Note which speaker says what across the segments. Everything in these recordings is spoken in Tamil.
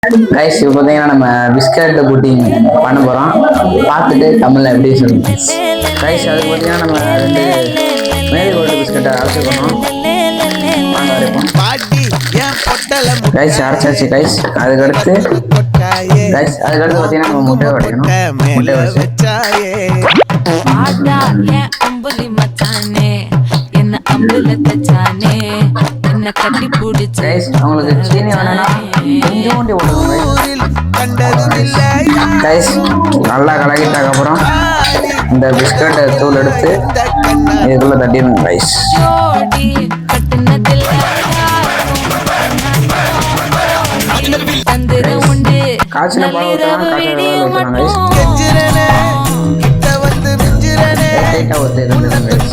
Speaker 1: கைஸ் இப்போ பார்த்தீங்கன்னா நம்ம பிஸ்கட் புட்டிங் பண்ண போகிறோம். பார்த்துட்டு தமிழில் எப்படி சொல்லுங்க கைஸ். அதுக்கு பார்த்தீங்கன்னா நம்ம 2 மேரிகோல்டு பிஸ்கட்டை அரைச்சிக்கணும். வாங்க அரைப்போம் கைஸ். அரைச்சாச்சு கைஸ். அதுக்கடுத்து பார்த்தீங்கன்னா நம்ம முட்டையை உடைக்கணும். முட்டை வச்சு அவங்களுக்கு சீனி வேணும்னா கொஞ்சோண்டி கைஸ். நல்லா கலக்கிட்டாக்க அப்புறம் இந்த பிஸ்கட்டை தூள் எடுத்து இதுக்குள்ள தட்டிடணும் கைஸ். காய்ச்சின பால் ஊற்றலாம், காய்ச்சல் ஊற்றலாம் கைஸ். லைட்டாக ஊற்றிடணும் கைஸ்.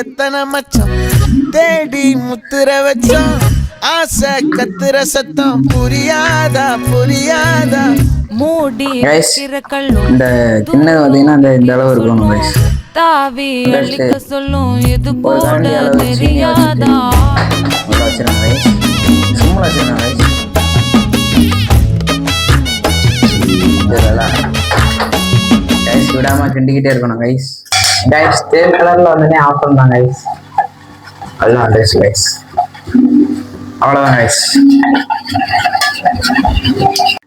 Speaker 2: எத்தனை மச்சம் தேடி முத்துற வச்சோம், ஆசை கத்துற சத்தம் புரியாதா புரியாதா
Speaker 1: மூடி இந்த கிண்ணது பார்த்தீங்கன்னா இந்த அளவு இருக்கணும் கைஸ்.
Speaker 3: தாவி அழிக்க சொல்லும் இது போட தெரியாதா.
Speaker 1: வச்சிருங்க கைஸ். சும்மா வச்சிருங்க கைஸ். கைஸ் விடாம கிண்டிக்கிட்டே இருக்கணும் கைஸ். கைஸ் தேன் கலர்ல வந்தனே ஆஃப் பண்ணலாம் கைஸ். அதுதான் கைஸ். கைஸ் அவ்வளோதான் கைஸ்.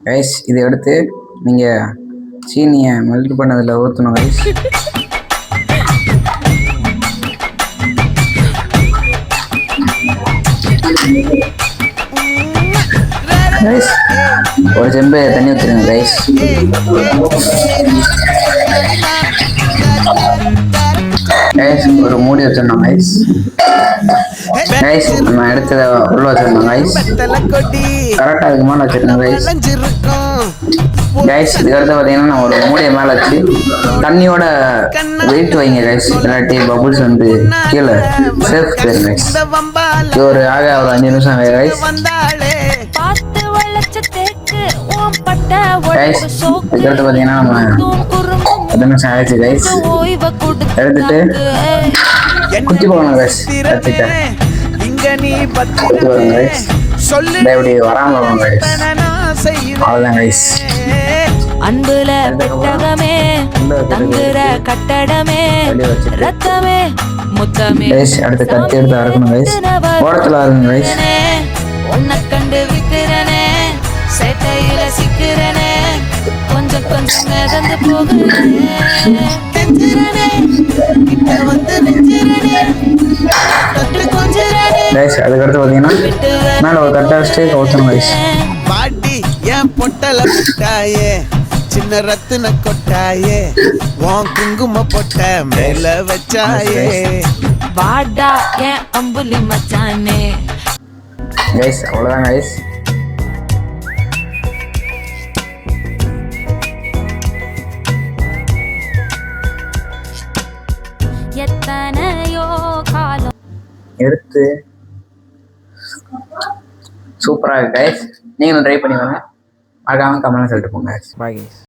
Speaker 1: கைஸ் இதை எடுத்து நீங்க சீனியை மெல்ட் பண்ணதில் ஊற்றணும் கைஸ். கைஸ் ஒரு செம்பு தண்ணி ஊற்றிடுங்க கைஸ். கைஸ் ஒரு மூடி வச்சிடணும் கைஸ். கைஸ் நம்ம எடுத்ததை உள்ள வச்சிடணும் கைஸ். கரெக்டாக அதுக்கு மேலே வச்சிடணும் கைஸ். கைஸ் இதுக்கடுத்து பார்த்தீங்கன்னா நான் ஒரு மூடியை மேலே வச்சு தண்ணியோட வெயிட் வைங்க கைஸ். இல்லாட்டி பபுள்ஸ் வந்து கீழே சேஃப் போயிடும் கைஸ். இது ஒரு 5 நிமிஷம் கைஸ். கைஸ் இதுக்கடுத்து பார்த்தீங்கன்னா நம்ம 10 நிமிஷம் ஆயிடுச்சு கைஸ். எடுத்துட்டு குத்தி போகணும் கைஸ். கத்திட்ட குத்தி வரும் கைஸ். இப்படி வராமல் வரும் கைஸ். அவ்வளோதான் கைஸ்.
Speaker 3: அன்புல பெட்டகமே தங்குற கட்டடமே ரத்தமே முத்தமே.
Speaker 1: கைஸ் அடுத்து கத்தி எடுத்து அறுக்கணும் கைஸ். ஓரத்தில் அறுக்கணும் கைஸ்.
Speaker 3: உன்னை கண்டு விக்கிறனே சேட்டையில சிக்கிறனே கொஞ்சம் கொஞ்சம் மிதந்து போகிறனே
Speaker 1: கைஸ் அதுக்கடுத்து பார்த்தீங்கன்னா மேலே ஒரு தட்டை வச்சுட்டு ஊற்றணும் கைஸ்.
Speaker 2: பாட்டி ஏன் பொட்டல புட்டாயே சின்ன ரத்தின கொட்டாயே உன் குங்கும பொட்ட மேல வச்சாயே
Speaker 3: வாடா ஏன் அம்புலி மச்சானே.
Speaker 1: கைஸ் அவ்வளோதான் கைஸ்.
Speaker 3: எத்தனையோ காலம்
Speaker 1: எடுத்து சூப்பராக கைஸ். நீங்களும் ட்ரை பண்ணி வாங்க. மறக்காம கமெண்ட்ல சொல்லிட்டு போங்க. Bye guys.